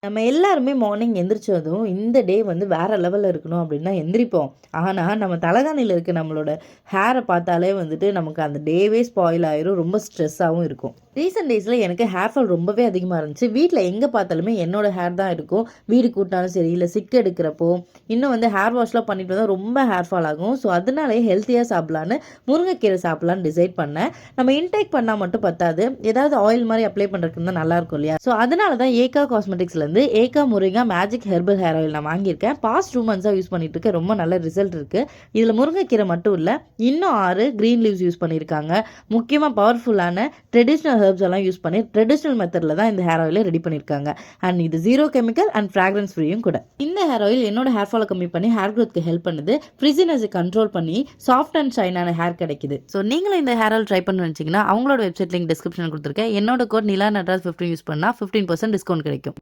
நம்ம எல்லாருமே மார்னிங் எந்திரிச்சதும் இந்த டே வந்து வேற லெவலில் இருக்கணும் அப்படின்னு தான் எந்திரிப்போம். ஆனால் நம்ம தலைகாணியில் இருக்க நம்மளோட ஹேரை பார்த்தாலே வந்துட்டு நமக்கு அந்த டேவே ஸ்பாயில் ஆயிரும். ரொம்ப ஸ்ட்ரெஸ்ஸாகவும் இருக்கும். ரீசெண்ட் டேஸில் எனக்கு ஹேர் ஃபால் ரொம்பவே அதிகமாக இருந்துச்சு. வீட்டில் எங்கே பார்த்தாலுமே என்னோட ஹேர் தான் இருக்கும். வீடு கூட்டினாலும் சரி, இல்லை சிக் எடுக்கிறப்போ, இன்னும் வந்து ஹேர் வாஷ்லாம் பண்ணிட்டு வந்தால் ரொம்ப ஹேர் ஃபால் ஆகும். ஸோ அதனாலே ஹெல்த்தியாக சாப்பிட்லான்னு முருங்கைக்கீரை சாப்பிட்லான்னு டிசைட் பண்ணேன். நம்ம இன்டேக் பண்ணால் மட்டும் பத்தாது, ஏதாவது ஆயில் மாதிரி அப்ளை பண்ணுறதுக்கு தான் நல்லாயிருக்கும் இல்லையா? ஸோ அதனால தான் ஏகா காஸ்மெட்டிக்ஸ்லேருந்து ஏகா முருங்கா மேஜிக் ஹெர்பல் ஹேர் ஆயில் நான் வாங்கியிருக்கேன். பாஸ்ட் 2 months யூஸ் பண்ணிட்டு இருக்கேன். ரொம்ப நல்ல ரிசல்ட் இருக்கு. இதில் முருங்கைக்கீரை மட்டும் இல்லை, இன்னும் 6 கிரீன் லீவ்ஸ் யூஸ் பண்ணியிருக்காங்க. முக்கியமாக பவர்ஃபுல்லான ட்ரெடிஷ்னல் ஹெர்ப்ஸ் எல்லாம் யூஸ் பண்ணி ட்ரெடிஷ்னல் மெத்தடில் தான் இந்த ஹேர் ஆயிலை ரெடி பண்ணியிருக்காங்க. அண்ட் இது 0 கெமிக்கல் அண்ட் ஃப்ராக்ரன்ஸ் ஃப்ரீயும் கூட. இந்த ஹேர் ஆயில் என்னோட ஹேர் ஃபாலை கம்மி பண்ணி ஹேர் க்ரோத்க்கு ஹெல்ப் பண்ணுது. ஃப்ரிஸினஸை கண்ட்ரோல் பண்ணி சாஃப்ட் அண்ட் ஷைனான ஹேர் கிடைக்குது. ஸோ நீங்களும் இந்த ஹேர் ஆயில் ட்ரை பண்ண நினச்சிங்கன்னா அவங்களோட வெப்சைட் லிங்க் டிஸ்கிரிப்ஷன் கொடுத்துருக்கேன். என்னோட கோட் நிலா நட்ராஜ் 15 யூஸ் பண்ணால் 15% டிஸ்கவுண்ட் கிடைக்கும்.